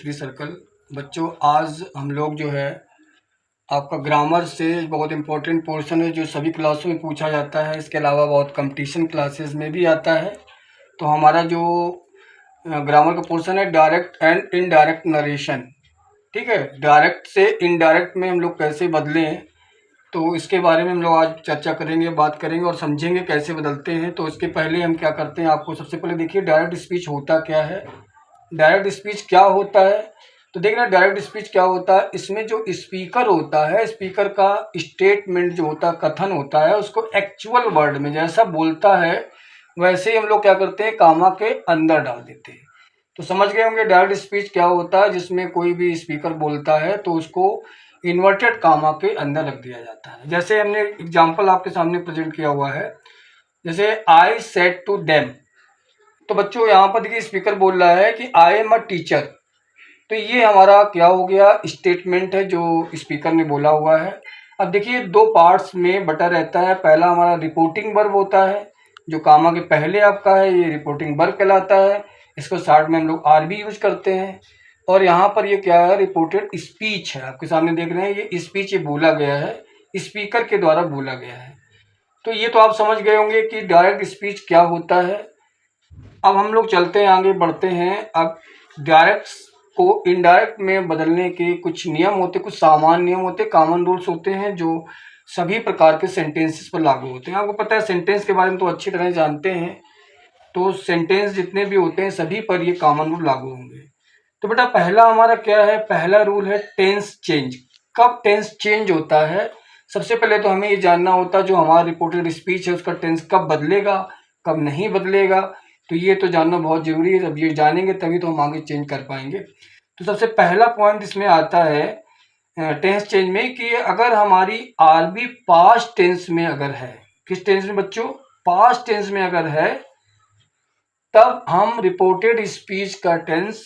Study circle. बच्चों, आज हम लोग जो है आपका ग्रामर से बहुत इम्पोर्टेंट पोर्शन है जो सभी क्लासों में पूछा जाता है। इसके अलावा बहुत कंपटीशन क्लासेस में भी आता है। तो हमारा जो ग्रामर का पोर्शन है डायरेक्ट एंड इनडायरेक्ट नरेशन, ठीक है। डायरेक्ट से इनडायरेक्ट में हम लोग कैसे बदलें, तो इसके बारे में हम लोग आज चर्चा करेंगे, बात करेंगे और समझेंगे कैसे बदलते हैं। तो इसके पहले हम क्या करते हैं, आपको सबसे पहले देखिए डायरेक्ट स्पीच होता क्या है। डायरेक्ट स्पीच क्या होता है, तो देखना डायरेक्ट स्पीच क्या होता है। इसमें जो स्पीकर होता है, स्पीकर का स्टेटमेंट जो होता है, कथन होता है, उसको एक्चुअल वर्ड में जैसा बोलता है वैसे ही हम लोग क्या करते हैं, कामा के अंदर डाल देते हैं। तो समझ गए होंगे डायरेक्ट स्पीच क्या होता है। जिसमें कोई भी स्पीकर बोलता है तो उसको इन्वर्टेड कामा के अंदर रख दिया जाता है। जैसे हमने एग्जाम्पल आपके सामने प्रेजेंट किया हुआ है, जैसे आई सेड टू देम। तो बच्चों यहाँ पर देखिए स्पीकर बोल रहा है कि आई एम अ टीचर। तो ये हमारा क्या हो गया, स्टेटमेंट है जो स्पीकर ने बोला हुआ है। अब देखिए दो पार्ट्स में बटा रहता है। पहला हमारा रिपोर्टिंग वर्ब होता है जो कामा के पहले आपका है, ये रिपोर्टिंग वर्ब कहलाता है। इसको शॉर्ट में हम लोग आरबी यूज करते हैं। और यहाँ पर ये क्या है, रिपोर्टेड स्पीच है। आपके सामने देख रहे हैं ये स्पीच, ये बोला गया है, स्पीकर के द्वारा बोला गया है। तो ये तो आप समझ गए होंगे कि डायरेक्ट स्पीच क्या होता है। अब हम लोग चलते हैं, आगे बढ़ते हैं। अब डायरेक्ट को इनडायरेक्ट में बदलने के कुछ नियम होते, कुछ सामान्य नियम होते, कॉमन रूल्स होते हैं जो सभी प्रकार के सेंटेंसेस पर लागू होते हैं। आपको पता है सेंटेंस के बारे में तो अच्छी तरह जानते हैं। तो सेंटेंस जितने भी होते हैं सभी पर ये कॉमन रूल लागू होंगे। तो बेटा पहला हमारा क्या है, पहला रूल है टेंस चेंज। कब टेंस चेंज होता है, सबसे पहले तो हमें ये जानना होता है जो हमारा रिपोर्टेड स्पीच है उसका टेंस कब बदलेगा, कब नहीं बदलेगा। तो ये तो जानना बहुत जरूरी है। जब ये जानेंगे तभी तो हम आगे चेंज कर पाएंगे। तो सबसे पहला पॉइंट इसमें आता है टेंस चेंज में कि अगर हमारी आरबी पास्ट टेंस में अगर है, किस टेंस में बच्चों, पास्ट टेंस में अगर है, तब हम रिपोर्टेड स्पीच का टेंस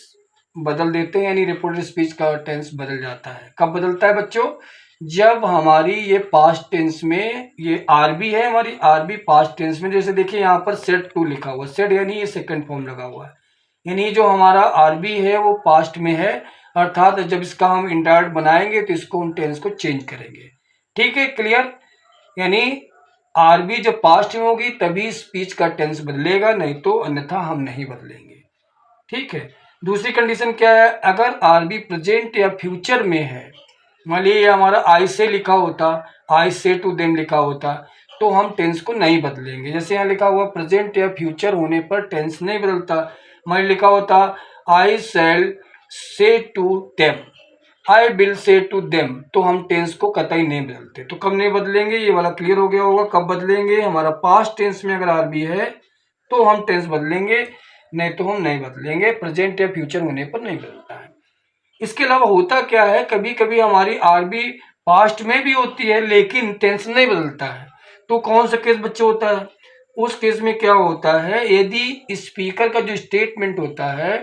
बदल देते हैं, यानी रिपोर्टेड स्पीच का टेंस बदल जाता है। कब बदलता है बच्चों, जब हमारी ये पास्ट टेंस में, ये आरबी है हमारी, आरबी पास्ट टेंस में, जैसे देखिए यहाँ पर सेड टू लिखा हुआ, सेड यानी ये सेकंड फॉर्म लगा हुआ है, यानी जो हमारा आरबी है वो पास्ट में है। अर्थात जब इसका हम इंडायरेक्ट बनाएंगे तो इसको हम टेंस को चेंज करेंगे। ठीक है, क्लियर। यानी आरबी जब पास्ट में होगी तभी स्पीच का टेंस बदलेगा, नहीं तो अन्यथा हम नहीं बदलेंगे। ठीक है। दूसरी कंडीशन क्या है, अगर आरबी प्रेजेंट या फ्यूचर में है, मान लीजिए हमारा आई से लिखा होता, आई से टू देम लिखा होता, तो हम टेंस को नहीं बदलेंगे। जैसे यहाँ लिखा हुआ प्रेजेंट या फ्यूचर होने पर टेंस नहीं बदलता। मान लिखा होता I shall say to them, I will say to them, तो हम टेंस को कतई नहीं बदलते। तो कब नहीं बदलेंगे, ये वाला क्लियर हो गया होगा। कब बदलेंगे, हमारा पास्ट टेंस में अगर आरबी है तो हम टेंस बदलेंगे, नहीं तो हम नहीं बदलेंगे। प्रेजेंट या फ्यूचर होने पर नहीं बदलता है। इसके अलावा होता क्या है, कभी कभी हमारी आरबी पास्ट में भी होती है लेकिन टेंस नहीं बदलता है। तो कौन सा केस बच्चे होता है, उस केस में क्या होता है, यदि स्पीकर का जो स्टेटमेंट होता है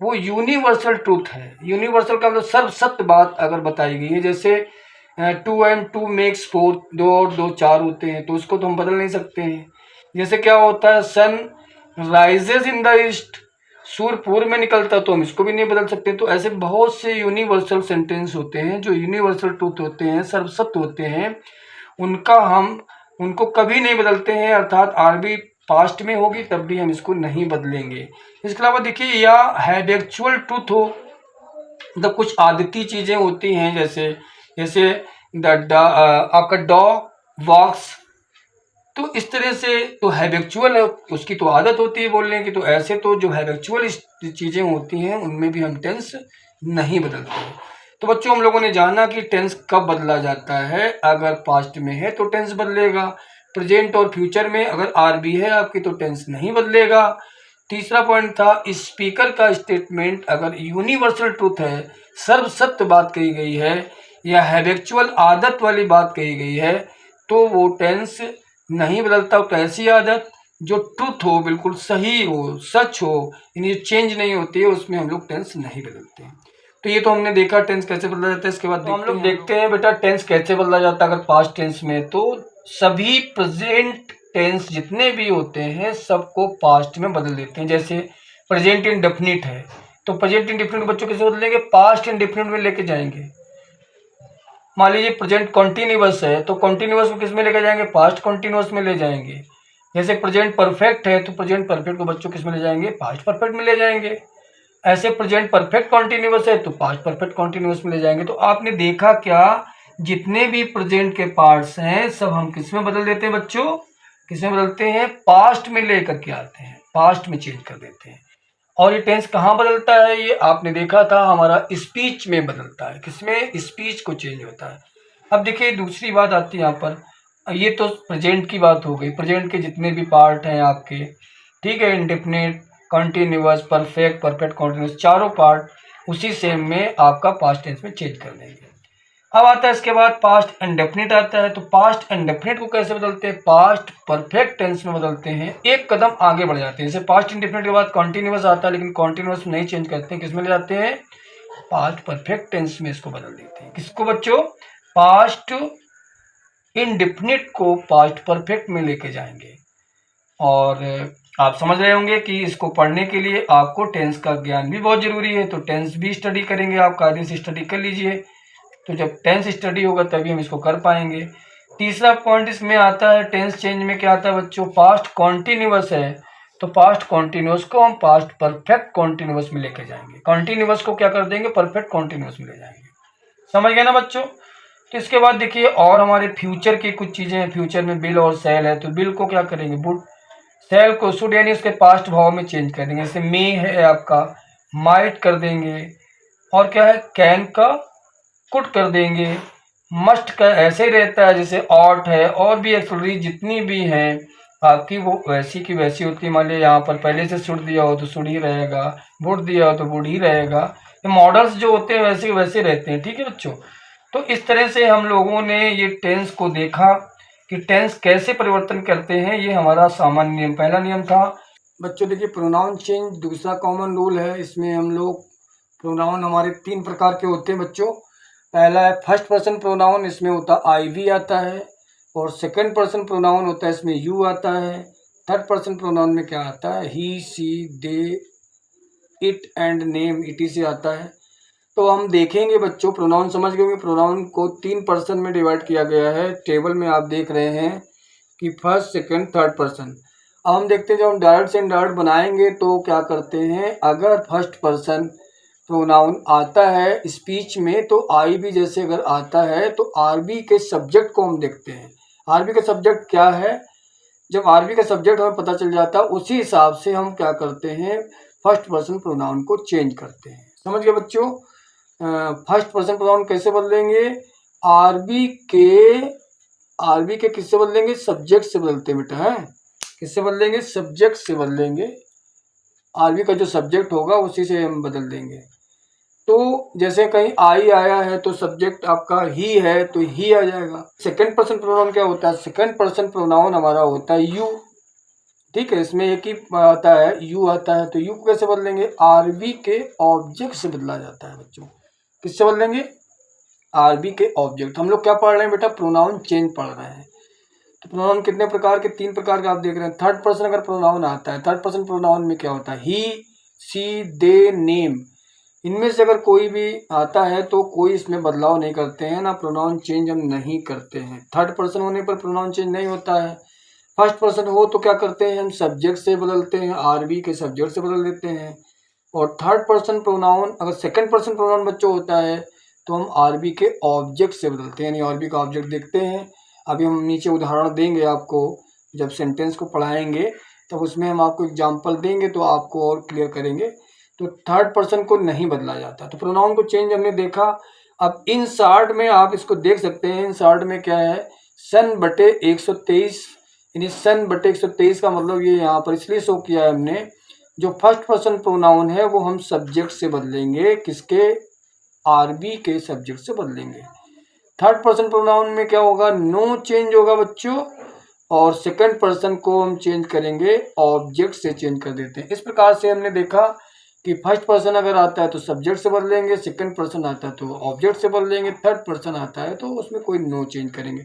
वो यूनिवर्सल ट्रूथ है। यूनिवर्सल का मतलब सर्व सत्य बात अगर बताई गई है, जैसे 2 and 2 makes 4, 2 और 2 4 होते हैं, तो उसको तो हम बदल नहीं सकते हैं। जैसे क्या होता है, sun rises in the east, सूर्य पूर्व में निकलता, तो हम इसको भी नहीं बदल सकते। तो ऐसे बहुत से यूनिवर्सल सेंटेंस होते हैं जो यूनिवर्सल ट्रूथ होते हैं, सर्वसत्य होते हैं, उनको कभी नहीं बदलते हैं। अर्थात आरबी पास्ट में होगी तब भी हम इसको नहीं बदलेंगे। इसके अलावा देखिए, या हैबिचुअल ट्रूथ हो, मतलब कुछ आदती चीजें होती हैं, जैसे द डॉग वॉक्स, तो इस तरह से तो हैबिचुअल है, उसकी तो आदत होती है बोलने की। तो ऐसे तो जो हैबिचुअल चीज़ें होती हैं उनमें भी हम टेंस नहीं बदलते हैं। तो बच्चों हम लोगों ने जाना कि टेंस कब बदला जाता है, अगर पास्ट में है तो टेंस बदलेगा, प्रेजेंट और फ्यूचर में अगर आरबी है आपकी तो टेंस नहीं बदलेगा। तीसरा पॉइंट था, स्पीकर का स्टेटमेंट अगर यूनिवर्सल ट्रूथ है, सर्वसत्य बात कही गई है, या हैबिचुअल आदत वाली बात कही गई है, तो वो टेंस नहीं बदलता। तो ऐसी आदत जो ट्रूथ हो, बिल्कुल सही हो, सच हो, यानी चेंज नहीं होती है, उसमें हम लोग टेंस नहीं बदलते हैं। तो ये तो हमने देखा टेंस कैसे बदला जाता है। इसके बाद हम लोग देखते हैं बेटा टेंस कैसे बदला जाता है अगर पास्ट टेंस में। तो सभी प्रेजेंट टेंस जितने भी होते हैं सबको पास्ट में बदल देते हैं। जैसे प्रेजेंट इंडेफिनिट है तो प्रेजेंट इंडेफिनिट बच्चों किसे बदलेंगे, पास्ट इंडेफिनिट में लेके जाएंगे। मान लीजिए प्रेजेंट कॉन्टिन्यूअस है तो कॉन्टिन्यूअस को किस में लेके जाएंगे, पास्ट कॉन्टिन्यूअस में ले जाएंगे। जैसे प्रेजेंट परफेक्ट है तो प्रेजेंट परफेक्ट को बच्चों किस में ले जाएंगे, पास्ट परफेक्ट में ले जाएंगे। ऐसे प्रेजेंट परफेक्ट कॉन्टिन्यूअस है तो पास्ट परफेक्ट कॉन्टिन्यूअस में ले जाएंगे। तो आपने देखा क्या, जितने भी प्रेजेंट के पार्ट्स हैं सब हम किस में बदल देते हैं बच्चों, किस में बदलते हैं, पास्ट में लेकर के आते हैं, पास्ट में चेंज कर देते हैं। और ये टेंस कहाँ बदलता है, ये आपने देखा था हमारा स्पीच में बदलता है। किसमें, स्पीच को चेंज होता है। अब देखिए दूसरी बात आती है यहाँ पर, ये तो प्रेजेंट की बात हो गई, प्रेजेंट के जितने भी पार्ट हैं आपके, ठीक है, indefinite, continuous, perfect, perfect continuous, चारों पार्ट उसी सेम में आपका पास्ट टेंस में चेंज कर देंगे। अब आता है इसके बाद पास्ट इंडेफिनिट आता है। तो पास्ट इंडेफिनिट को कैसे बदलते हैं, पास्ट परफेक्ट टेंस में बदलते हैं, एक कदम आगे बढ़ जाते हैं। जैसे पास्ट इंडेफिनिट के बाद कॉन्टिन्यूअस आता है, लेकिन कॉन्टिन्यूअस नहीं चेंज करते हैं, किसमें ले जाते हैं, पास्ट परफेक्ट टेंस में इसको बदल देते हैं। किसको बच्चों, पास्ट इंडेफिनिट को पास्ट परफेक्ट में लेके जाएंगे। और आप समझ रहे होंगे कि इसको पढ़ने के लिए आपको टेंस का ज्ञान भी बहुत जरूरी है, तो टेंस भी स्टडी करेंगे आप, कायदे से स्टडी कर लीजिए। तो जब टेंस स्टडी होगा तभी हम इसको कर पाएंगे। तीसरा पॉइंट इसमें आता है टेंस चेंज में, क्या आता है बच्चों, पास्ट कॉन्टिन्यूअस है तो पास्ट कॉन्टिन्यूअस को हम पास्ट परफेक्ट कॉन्टिन्यूअस में लेके जाएंगे, कॉन्टिन्यूअस को क्या कर देंगे, परफेक्ट कॉन्टिन्यूअस में ले जाएंगे। समझ गए ना बच्चों। तो इसके बाद देखिए और हमारे फ्यूचर की कुछ चीजें हैं। फ्यूचर में बिल और सेल है, तो बिल को क्या करेंगे, वुड, सेल को शुड यानी उसके पास्ट भाव में चेंज कर देंगे। जैसे मे है आपका, माइट कर देंगे, और क्या है, कैन का कुड कर देंगे, मस्ट का ऐसे ही रहता है, जैसे ऑट है, और भी एक्सलरी जितनी भी हैं आपकी वो वैसी की वैसी होती है। मान लीजिए यहाँ पर पहले से शुड दिया हो तो शुड ही रहेगा, वुड दिया हो तो वुड ही रहेगा। ये मॉडल्स जो होते हैं वैसे वैसे रहते हैं, ठीक है बच्चों। तो इस तरह से हम लोगों ने ये टेंस को देखा कि टेंस कैसे परिवर्तन करते हैं। ये हमारा सामान्य नियम, पहला नियम था बच्चों। देखिए प्रोनाउन चेंज दूसरा कॉमन रूल है। इसमें हम लोग प्रोनाउन हमारे 3 प्रकार के होते हैं बच्चों। पहला है फर्स्ट पर्सन प्रोनाउन, इसमें होता है आई वी आता है। और सेकंड पर्सन प्रोनाउन होता है, इसमें यू आता है। थर्ड पर्सन प्रोनाउन में क्या आता है, ही, सी, दे, इट एंड नेम, इट से आता है। तो हम देखेंगे बच्चों, प्रोनाउन समझ गए होंगे, प्रोनाउन को 3 पर्सन में डिवाइड किया गया है। टेबल में आप देख रहे हैं कि फर्स्ट, सेकंड, थर्ड पर्सन। अब हम देखते हैं जब हम डायरेक्ट से इनडायरेक्ट बनाएंगे तो क्या करते हैं, अगर फर्स्ट पर्सन प्रोनाउन आता है स्पीच में तो आई भी जैसे अगर आता है तो आरबी के सब्जेक्ट को हम देखते हैं। आरबी का सब्जेक्ट क्या है, जब आरबी का सब्जेक्ट हमें पता चल जाता है उसी हिसाब से हम क्या करते हैं, फर्स्ट पर्सन प्रोनाउन को चेंज करते हैं। समझ गए बच्चों। फर्स्ट पर्सन प्रोनाउन कैसे बदलेंगे, आरबी के किससे बदलेंगे, सब्जेक्ट से बदलते हैं बेटा, है किससे बदलेंगे, सब्जेक्ट से बदलेंगे। आरबी का जो सब्जेक्ट होगा उसी से हम बदल देंगे। तो जैसे कहीं आई आया है तो सब्जेक्ट आपका ही है तो ही आ जाएगा। सेकंड पर्सन प्रोनाउन क्या होता है, सेकंड पर्सन प्रोनाउन हमारा होता है यू, ठीक है, इसमें एक ही आता है यू आता है। तो यू को कैसे बदलेंगे, आरबी के ऑब्जेक्ट से बदला जाता है बच्चों। किससे बदलेंगे, आरबी के ऑब्जेक्ट। हम लोग क्या पढ़ रहे हैं बेटा, प्रोनाउन चेंज पढ़ रहे हैं। तो प्रोनाउन कितने प्रकार के, 3 प्रकार के आप देख रहे हैं। थर्ड पर्सन अगर प्रोनाउन आता है, थर्ड पर्सन प्रोनाउन में क्या होता है, ही, सी, दे, नेम, इनमें से अगर कोई भी आता है तो कोई इसमें बदलाव नहीं करते हैं ना, प्रोनाउन चेंज हम नहीं करते हैं। थर्ड पर्सन होने पर प्रोनाउन चेंज नहीं होता है। फर्स्ट पर्सन हो तो क्या करते हैं, हम सब्जेक्ट से बदलते हैं, आरबी के सब्जेक्ट से बदल देते हैं। और थर्ड पर्सन प्रोनाउन अगर सेकंड पर्सन प्रोनाउन बच्चों होता है तो हम आरबी के ऑब्जेक्ट से बदलते हैं, यानी आरबी का ऑब्जेक्ट देखते हैं। अभी हम नीचे उदाहरण देंगे आपको, जब सेंटेंस को पढ़ाएंगे तब उसमें हम आपको एग्जाम्पल देंगे तो आपको और क्लियर करेंगे। तो थर्ड पर्सन को नहीं बदला जाता। तो प्रोनाउन को चेंज हमने देखा। अब इन शार्ट में आप इसको देख सकते हैं। इन शार्ट में क्या है, सन बटे 123, यानी सन बटे 123 का मतलब ये यहाँ पर इसलिए शो किया है हमने, जो फर्स्ट पर्सन प्रोनाउन है वो हम सब्जेक्ट से बदलेंगे, किसके, आरबी के सब्जेक्ट से बदलेंगे। थर्ड पर्सन प्रोनाउन में क्या होगा, नो चेंज होगा बच्चों, और सेकंड पर्सन को हम चेंज करेंगे, ऑब्जेक्ट से चेंज कर देते हैं। इस प्रकार से हमने देखा कि फर्स्ट पर्सन अगर आता है तो सब्जेक्ट से बदलेंगे, सेकंड पर्सन आता है तो ऑब्जेक्ट से बदलेंगे, थर्ड पर्सन आता है तो उसमें कोई नो चेंज करेंगे।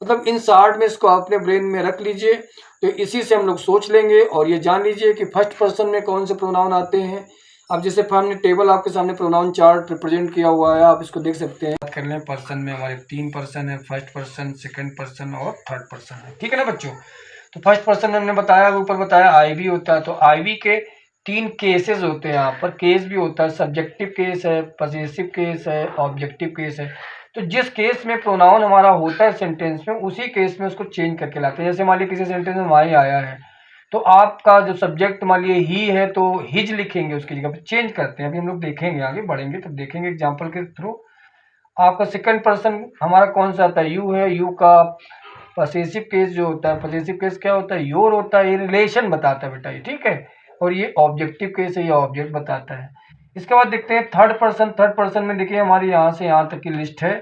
मतलब इन शार्ट में इसको अपने ब्रेन में रख लीजिए, तो इसी से हम लोग सोच लेंगे। और ये जान लीजिए कि फर्स्ट पर्सन में कौन से प्रोनाउन आते हैं, अब जैसे हमने टेबल आपके सामने प्रोनाउन चार्ट रिप्रेजेंट किया हुआ है, आप इसको देख सकते हैं। बात कर लें पर्सन में, हमारे 3 पर्सन है, फर्स्ट पर्सन, सेकंड पर्सन और थर्ड पर्सन है, ठीक है ना बच्चों। तो फर्स्ट पर्सन में हमने बताया, ऊपर बताया आई वी होता है, तो आई वी के 3 केसेस होते हैं यहाँ पर। केस भी होता है, सब्जेक्टिव केस है, पजेसिव केस है, ऑब्जेक्टिव केस है। तो जिस केस में प्रोनाउन हमारा होता है सेंटेंस में, उसी केस में उसको चेंज करके लाते हैं। जैसे मान लीजिए किसी सेंटेंस में माई आया है, तो आपका जो सब्जेक्ट मान लीजिए ही है तो हिज लिखेंगे, उसकी जगह पे चेंज करते हैं। अभी हम लोग देखेंगे, आगे बढ़ेंगे तो देखेंगे एग्जांपल के थ्रू। आपका सेकंड पर्सन हमारा कौन सा आता है, यू है। यू का पॉसेसिव केस जो होता है, पॉसेसिव केस क्या होता है, योर होता है। ये रिलेशन बताता है बेटा ये, ठीक है। और ये ऑब्जेक्टिव केस है, ये ऑब्जेक्ट बताता है। इसके बाद देखते हैं थर्ड पर्सन। थर्ड पर्सन में देखिए हमारी यहाँ से यहाँ तक की लिस्ट है।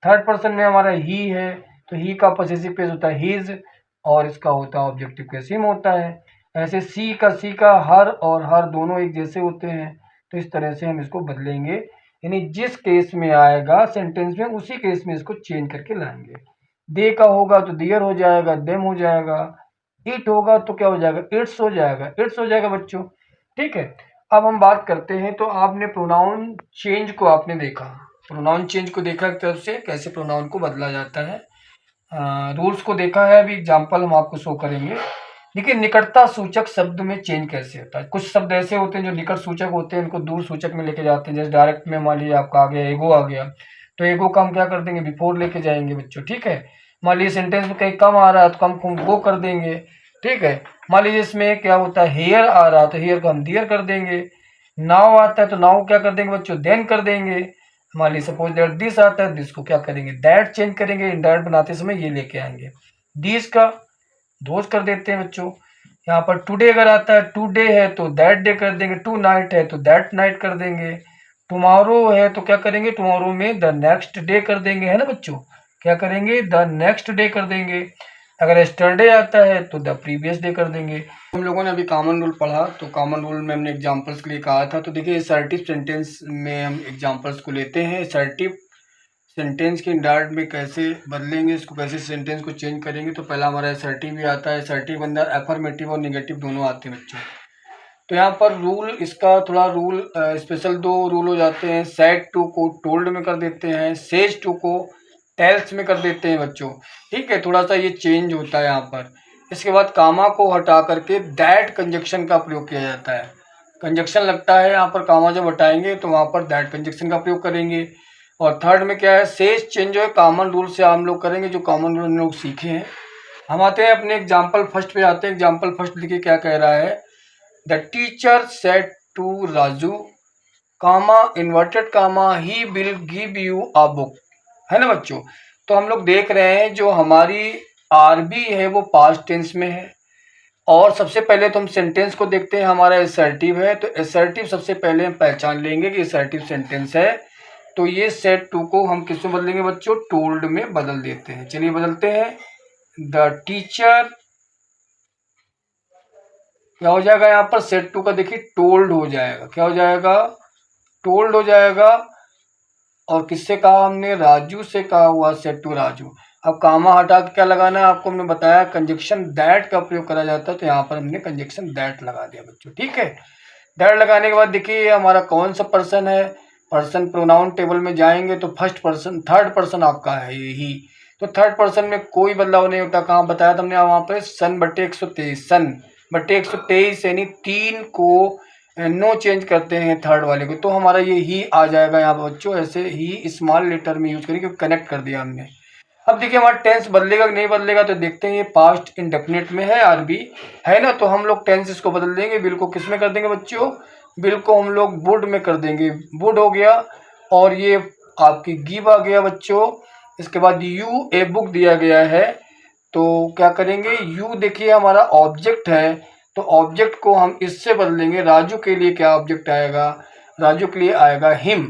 थर्ड पर्सन में हमारा ही है, तो ही का पॉसेसिव केस होता है हिज, और इसका होता है ऑब्जेक्टिव केस हिम होता है। ऐसे सी का हर और हर दोनों एक जैसे होते हैं, तो इस तरह से हम इसको बदलेंगे। यानी जिस केस में आएगा सेंटेंस में, उसी केस में इसको चेंज करके लाएंगे। दे का होगा तो दियर हो जाएगा, देम हो जाएगा। इट होगा तो क्या हो जाएगा, इट्स हो जाएगा, इट्स हो जाएगा बच्चों, ठीक है। अब हम बात करते हैं, तो आपने प्रोनाउन चेंज को आपने देखा, प्रोनाउन चेंज को देखा एक तरफ से, कैसे प्रोनाउन को बदला जाता है। रूल्स को देखा है। अभी एग्जाम्पल हम आपको शो करेंगे। देखिए निकटता सूचक शब्द में चेंज कैसे होता है। कुछ शब्द ऐसे होते हैं जो निकट सूचक होते हैं, इनको दूर सूचक में लेके जाते हैं। जैसे डायरेक्ट में मान लीजिए आपका आ गया एगो आ गया, तो एगो का हम क्या कर देंगे, बिफोर लेके जाएंगे बच्चों, ठीक है। मान लीजिए सेंटेंस में कहीं कम आ रहा है तो कम को गो कर देंगे, ठीक है। मान लीजिए इसमें क्या होता है, हेयर आ रहा है तो हेयर को हम दियर कर देंगे। नाव आता है तो नाव क्या कर देंगे बच्चों, देन कर देंगे। मान लीजिए सपोज दैट दिस आता है, दिस को क्या करेंगे, दैट चेंज करेंगे। इंडायरेक्ट बनाते समय ये लेके आएंगे। दिस का दोज कर देते हैं बच्चों। यहाँ पर टुडे अगर आता है, टुडे है तो दैट डे कर देंगे। टू नाइट है तो दैट नाइट कर देंगे। टुमारो है तो क्या करेंगे, टुमारो में द नेक्स्ट डे कर देंगे, है ना बच्चों। क्या करेंगे, द नेक्स्ट डे कर देंगे। अगर एस्टरडे आता है तो द प्रीवियस डे कर देंगे। हम लोगों ने अभी कॉमन रूल पढ़ा, तो कॉमन रूल में हमने एग्जांपल्स के लिए कहा था। तो देखिए असर्टिव सेंटेंस में हम एग्जांपल्स को लेते हैं। असर्टिव सेंटेंस के इंडायरेक्ट में कैसे बदलेंगे, इसको कैसे सेंटेंस को चेंज करेंगे। तो पहला हमारा असर्टिव भी आता है। असर्टिव अंदर एफर्मेटिव और निगेटिव दोनों आते हैं बच्चों। तो यहाँ पर रूल, इसका थोड़ा रूल स्पेशल 2 रूल हो जाते हैं। सेड टू को टोल्ड में कर देते हैं, सेज टू को टेल्स में कर देते हैं बच्चों, ठीक है। थोड़ा सा ये चेंज होता है यहाँ पर। इसके बाद कामा को हटा करके दैट कंजक्शन का प्रयोग किया जाता है। कंजक्शन लगता है यहाँ पर, कामा जब हटाएंगे तो वहाँ पर दैट कंजक्शन का प्रयोग करेंगे। और थर्ड में क्या है, सेज चेंज जो है कॉमन रूल से हम लोग करेंगे, जो कॉमन रूल हम लोग सीखे हैं। हम आते हैं अपने एग्जाम्पल फर्स्ट पे आते हैं। एग्जाम्पल फर्स्ट देखिए क्या कह रहा है, the teacher said to Raju comma inverted comma he will give you a book, है ना बच्चों। तो हम लोग देख रहे हैं जो हमारी आरबी है वो पास्ट टेंस में है। और सबसे पहले तो हम सेंटेंस को देखते हैं, हमारा असर्टिव है। तो असर्टिव सबसे पहले हम पहचान लेंगे कि असर्टिव सेंटेंस है। तो ये सेड टू को हम किस में बदलेंगे बच्चों, टोल्ड में बदल देते हैं। चलिए बदलते हैं। द टीचर क्या हो जाएगा यहाँ पर, सेड टू का देखिए टोल्ड हो जाएगा। क्या हो जाएगा, टोल्ड हो जाएगा। और किससे कहा हमने, राजू से कहा हुआ, सेड टू राजू। अब कामा हटा के क्या लगाना है आपको हमने बताया, कंजक्शन दैट का प्रयोग करा जाता है। तो यहाँ पर हमने कंजक्शन दैट लगा दिया बच्चों, ठीक है। दैट लगाने के बाद देखिए हमारा कौन सा पर्सन है, पर्सन प्रोनाउन टेबल में जाएंगे तो फर्स्ट पर्सन, थर्ड पर्सन आपका है ये ही। तो थर्ड पर्सन में कोई बदलाव नहीं होता। कहाँ बताया था हमने, वहाँ पे सन बटे 123, सन बटे 123 यानी 3 को नो चेंज करते हैं थर्ड वाले को, तो हमारा ये ही आ जाएगा यहाँ पर बच्चों। ऐसे ही स्मॉल लेटर में यूज करेंगे, कनेक्ट कर दिया हमने। अब देखिए हमारा टेंस बदलेगा कि नहीं बदलेगा, तो देखते हैं। ये पास्ट इंडेफिनिट में है आरबी, है ना। तो हम लोग टेंस इसको बदल देंगे। बिल को किस में कर देंगे बच्चों, बिल को हम लोग वुड में कर देंगे, वुड हो गया। और ये आपकी गिव आ गया बच्चों। इसके बाद यू ए बुक दिया गया है, तो क्या करेंगे, यू देखिए हमारा ऑब्जेक्ट है, तो ऑब्जेक्ट को हम इससे बदलेंगे। राजू के लिए क्या ऑब्जेक्ट आएगा, राजू के लिए आएगा हिम।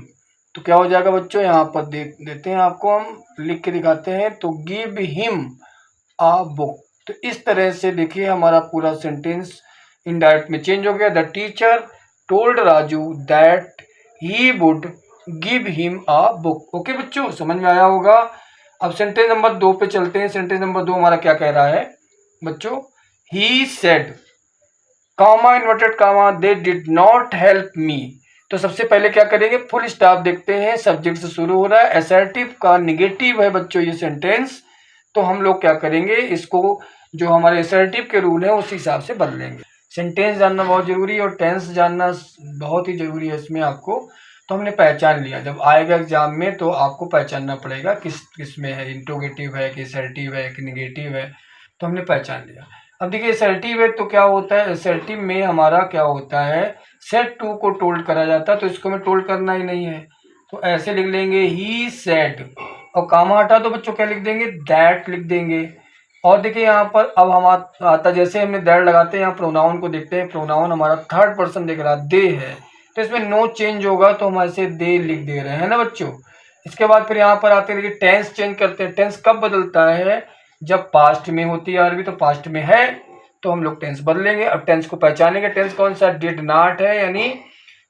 तो क्या हो जाएगा बच्चों, यहाँ पर देते हैं आपको, हम लिख के दिखाते हैं। तो गिव हिम अ बुक। तो इस तरह से देखिए हमारा पूरा सेंटेंस इनडायरेक्ट में चेंज हो गया। The teacher told Raju that he would give him a book. Okay बच्चों, समझ में आया होगा। अब सेंटेंस नंबर 2 पे चलते हैं। सेंटेंस नंबर 2 हमारा क्या कह रहा है बच्चों, he said comma inverted comma they did not help me. तो सबसे पहले क्या करेंगे, फुल स्टॉप देखते हैं, सब्जेक्ट से शुरू हो रहा है, असर्टिव का निगेटिव है बच्चों ये सेंटेंस, तो हम लोग क्या करेंगे, इसको जो हमारे असर्टिव के रूल है उस हिसाब से बदलेंगे। सेंटेंस जानना बहुत जरूरी है और टेंस जानना बहुत ही जरूरी है इसमें आपको। तो हमने पहचान लिया, जब आएगा एग्जाम में तो आपको पहचानना पड़ेगा किस किस में है, इंट्रोगेटिव है कि असर्टिव है कि निगेटिव है, तो हमने पहचान लिया। अब देखिए असर्टिव है तो क्या होता है, असर्टिव में हमारा क्या होता है, सेड टू को टोल्ड करा जाता है, तो इसको हमें टोल्ड करना ही नहीं है, तो ऐसे लिख लेंगे ही सेड, और कामा हटा तो बच्चों क्या लिख देंगे, दैट लिख देंगे। और देखिए यहाँ पर अब हम आता जैसे हमने दैट लगाते हैं, यहाँ प्रोनाउन को देखते हैं, प्रोनाउन हमारा थर्ड पर्सन दिख रहा है, दे है, तो इसमें नो चेंज होगा, तो हम ऐसे दे लिख दे रहे हैं ना बच्चों। इसके बाद फिर यहाँ पर आते हैं, देखिए टेंस चेंज करते हैं। टेंस कब बदलता है, जब पास्ट में होती है अरबी, तो पास्ट में है तो हम लोग टेंस बदलेंगे। अब टेंस को पहचानेंगे, टेंस कौन सा, डिड नॉट है, यानी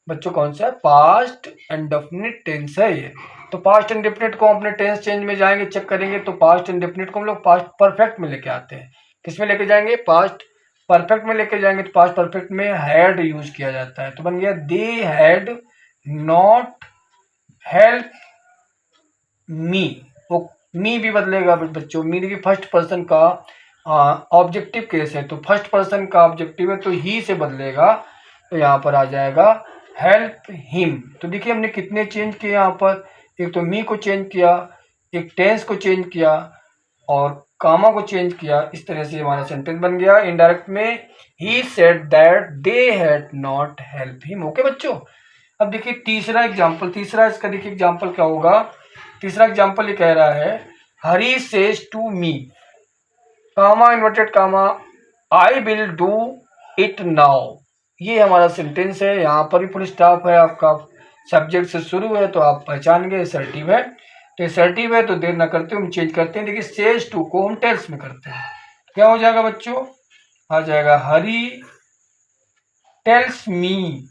बच्चों कौन सा है, पास्ट इंडेफिनिट टेंस है ये। तो पास्ट इंडेफिनिट को अपने टेंस चेंज में जाएंगे, चेक करेंगे, तो पास्ट इंडेफिनिट को हम लोग पास्ट परफेक्ट में लेके आते हैं। किस में लेके जाएंगे, पास्ट परफेक्ट में लेके जाएंगे, तो पास्ट परफेक्ट में हैड यूज किया जाता है, तो बन गया दे हैड नॉट हेल्प मी। वो मी भी बदलेगा बच्चों, मी देखिए फर्स्ट पर्सन का ऑब्जेक्टिव केस है, तो फर्स्ट पर्सन का ऑब्जेक्टिव है तो ही से बदलेगा, तो यहाँ पर आ जाएगा हेल्प हिम। तो देखिए हमने कितने चेंज किए यहाँ पर, एक तो मी को चेंज किया, एक टेंस को चेंज किया और कामा को चेंज किया, इस तरह से हमारा सेंटेंस बन गया। इनडायरेक्ट में he said that they had not help him. Okay बच्चों, अब देखिए तीसरा एग्जाम्पल, तीसरा इसका देखिए एग्जाम्पल क्या होगा। तीसरा एग्जाम्पल ये कह रहा है, Hari says to me, comma inverted comma, I will do it now. ये हमारा सेंटेंस है, यहाँ पर भी फुल स्टॉप है आपका, सब्जेक्ट से शुरू है तो आप पहचान गए असर्टिव है, तो असर्टिव है तो देर ना करते हम चेंज करते हैं। देखिए सेज टू को हम टेल्स में करते हैं, क्या हो जाएगा बच्चों, आ जाएगा हरी टेल्स मी।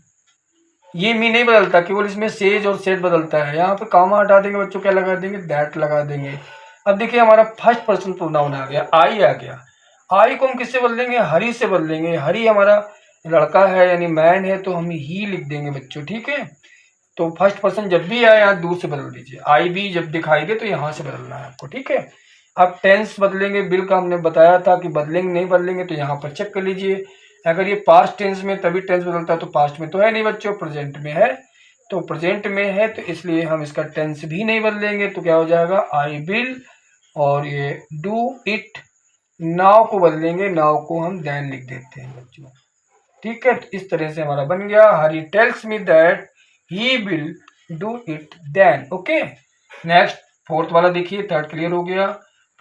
ये मी नहीं बदलता, केवल इसमें सेज और सेड बदलता है। यहाँ पे कामा हटा देंगे बच्चों, क्या लगा देंगे, दैट लगा देंगे। अब देखिए हमारा फर्स्ट पर्सन प्रोनाउन आ गया, आई आ गया, आई को हम किससे बदलेंगे, हरी से बदलेंगे। हरी हमारा लड़का है यानी मैन है, तो हम ही लिख देंगे बच्चों, ठीक है। तो फर्स्ट पर्सन जब भी आए यहाँ दूर से बदल दीजिए, आई भी जब दिखाई दे तो यहाँ से बदलना है आपको, ठीक है। अब टेंस बदलेंगे, बिल का हमने बताया था कि बदलेंगे नहीं बदलेंगे, तो यहाँ पर चेक कर लीजिए, अगर ये पास्ट टेंस में तभी टेंस बदलता है, तो पास्ट में तो है नहीं बच्चों, प्रेजेंट में है, तो प्रेजेंट में है तो इसलिए हम इसका टेंस भी नहीं बदलेंगे, तो क्या हो जाएगा आई विल, और ये डू इट नाउ को बदलेंगे, नाउ को हम देन लिख देते हैं बच्चों, ठीक है। तो इस तरह से हमारा बन गया, Hari tells me that he will do it then. Okay, next fourth वाला देखिए, थर्ड क्लियर हो गया।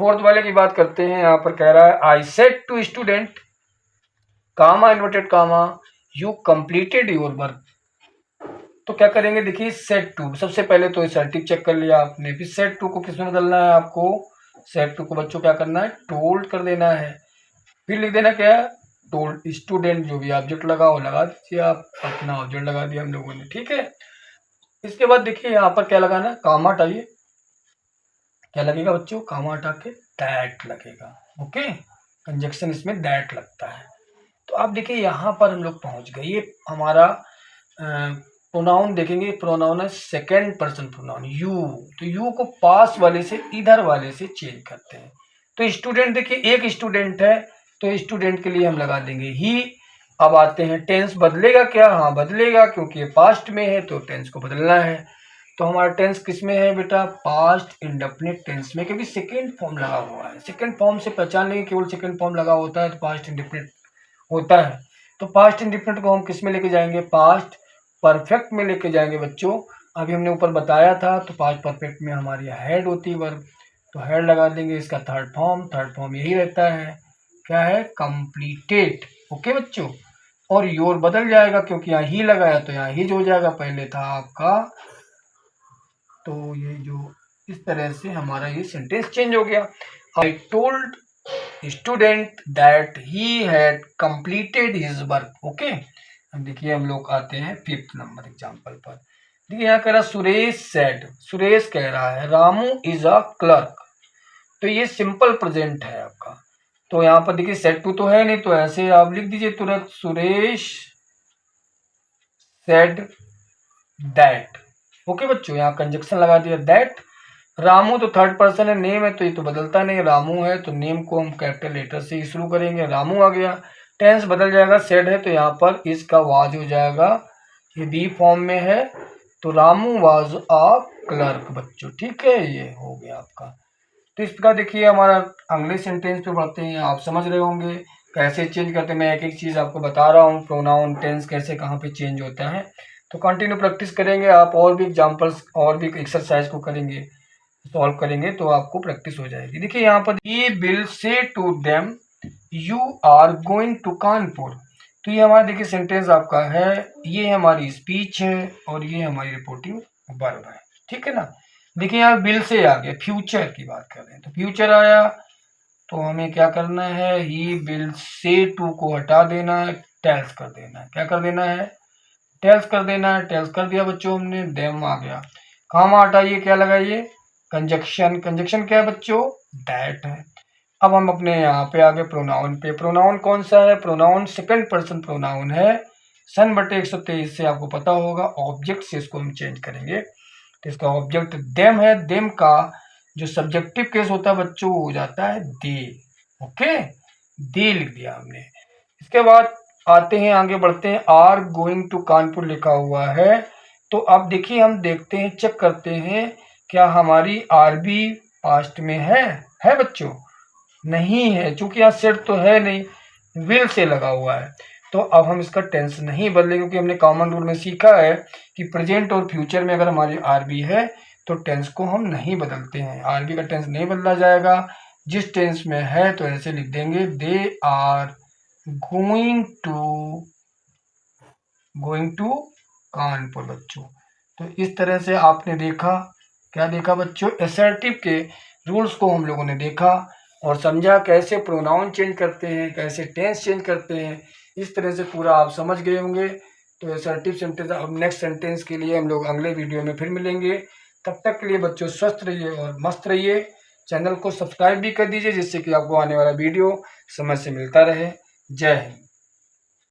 फोर्थ वाले की बात करते हैं, यहाँ पर कह रहा है I said to student, comma inverted comma, you completed your work. तो क्या करेंगे, देखिए सेट टू, सबसे पहले तो असर्टिव चेक कर लिया आपने, फिर सेट टू को किसमें बदलना है आपको, सेट टू को बच्चों क्या करना है, टोल्ड कर देना है, फिर लिख देना क्या है, टोल्ड स्टूडेंट, जो भी ऑब्जेक्ट लगा हो लगा दीजिए, आप अपना ऑब्जेक्ट लगा दिया हम लोगों ने, ठीक है। इसके बाद देखिए यहाँ पर क्या लगाना है, कामा हटाइए, क्या लगेगा बच्चों, कामा हटा के दैट लगेगा। ओके, कंजक्शन इसमें दैट लगता है। तो आप देखिए यहाँ पर हम लोग पहुंच गए, ये हमारा प्रोनाउन देखेंगे, प्रोनाउन है सेकेंड पर्सन प्रोनाउन यू, तो यू को पास वाले से इधर वाले से चेंज करते हैं। तो स्टूडेंट देखिए एक स्टूडेंट है, तो स्टूडेंट के लिए हम लगा देंगे ही। अब आते हैं टेंस बदलेगा क्या, हाँ बदलेगा, क्योंकि पास्ट में है तो टेंस को बदलना है। तो हमारा टेंस किस में है बेटा, पास्ट इंडेफिनिट टेंस में, क्योंकि सेकेंड फॉर्म लगा हुआ है। सेकेंड फॉर्म से पहचान लेंगे, केवल सेकेंड फॉर्म लगा होता है तो पास्ट इंडेफिनिट होता है। तो पास्ट इंडेफिनिट को हम किस में लेके जाएंगे, पास्ट परफेक्ट में लेके जाएंगे बच्चों। अभी हमने ऊपर बताया था, तो पास्ट परफेक्ट में हमारी हेड होती है वर्ब, तो हेड लगा देंगे। इसका थर्ड फॉर्म यही रहता है, क्या है, कंप्लीटेड। ओके बच्चों, और योर बदल जाएगा क्योंकि यहाँ ही लगाया तो यहाँ ही हो जाएगा, पहले था आपका, तो ये जो इस तरह से हमारा ये सेंटेंस चेंज हो गया। I told student that he had completed his work. Okay, अब देखिए हम लोग आते हैं फिफ्थ नंबर एग्जांपल पर। देखिए यहाँ कह रहा सुरेश सेड, सुरेश कह रहा है रामू इज अ क्लर्क, तो ये सिंपल प्रेजेंट है आपका। तो यहाँ पर देखिए सेड टू तो है नहीं, तो ऐसे आप लिख दीजिए तुरंत, सुरेश सेड दैट। ओके बच्चों, यहाँ कंजक्शन लगा दिया दैट। रामू तो थर्ड पर्सन है, नेम है तो ये तो बदलता नहीं, रामू है तो नेम को हम कैपिटल लेटर से ही शुरू करेंगे, रामू आ गया। टेंस बदल जाएगा, सेड है तो यहाँ पर इसका वाज हो जाएगा, ये बी फॉर्म में है तो रामू वाज अ क्लर्क बच्चों। ठीक है, ये हो गया आपका। तो इस प्रकार देखिए हमारा अगले सेंटेंस पे बढ़ते हैं। आप समझ रहे होंगे कैसे चेंज करते हैं, मैं एक एक चीज़ आपको बता रहा हूँ, प्रोनाउन टेंस कैसे कहाँ पे चेंज होता है। तो कंटिन्यू प्रैक्टिस करेंगे आप, और भी एग्जांपल्स और भी एक्सरसाइज को करेंगे, सॉल्व करेंगे तो आपको प्रैक्टिस हो जाएगी। देखिए यहाँ पर ये will say to them you are going to Kanpur. तो ये हमारा देखिए सेंटेंस आपका है, ये हमारी स्पीच है और ये हमारी रिपोर्टिंग वर्ब है। ठीक है ना। देखिए यहाँ विल से आ गया, फ्यूचर की बात कर रहे हैं तो फ्यूचर आया तो हमें क्या करना है, ही विल से टू को हटा देना है, टेल्स कर देना है। क्या कर देना है, टेल्स कर देना है। टेल्स कर दिया बच्चों हमने, देम आ गया, कहाँ हटाइए, क्या लगाइए, कंजक्शन। कंजक्शन क्या है बच्चों, दैट है। अब हम अपने यहाँ पे आगे प्रोनाउन पे। प्रोनाउन कौन सा है, प्रोनाउन सेकंड पर्सन प्रोनाउन है, सन बटे 123 से आपको पता होगा। ऑब्जेक्ट से इसको हम चेंज करेंगे तो इसका ऑब्जेक्ट देम है, देम का जो सब्जेक्टिव केस होता है बच्चों वो हो जाता है दे। ओके, दे लिख दिया हमने। इसके बाद आते हैं, आगे बढ़ते हैं, आर गोइंग टू कानपुर लिखा हुआ है। तो अब देखिए हम देखते हैं, चेक करते हैं क्या हमारी आरबी पास्ट में है बच्चों, नहीं है, चूंकि यहाँ सेट तो है नहीं, विल से लगा हुआ है। तो अब हम इसका टेंस नहीं बदलेंगे क्योंकि हमने कॉमन रूल में सीखा है कि प्रेजेंट और फ्यूचर में अगर हमारी आरबी है तो टेंस को हम नहीं बदलते हैं, आरबी का टेंस नहीं बदला जाएगा। जिस टेंस में है तो ऐसे लिख देंगे, they are going to Kanpur बच्चों। तो इस तरह से आपने देखा, क्या देखा बच्चों, असर्टिव के रूल्स को हम लोगों ने देखा और समझा कैसे प्रोनाउन चेंज करते हैं, कैसे टेंस चेंज करते हैं। इस तरह से पूरा आप समझ गए होंगे। तो असर्टिव सेंटेंस, अब नेक्स्ट सेंटेंस के लिए हम लोग अगले वीडियो में फिर मिलेंगे। तब तक के लिए बच्चों स्वस्थ रहिए और मस्त रहिए। चैनल को सब्सक्राइब भी कर दीजिए जिससे कि आपको आने वाला वीडियो समय से मिलता रहे। जय हिंद।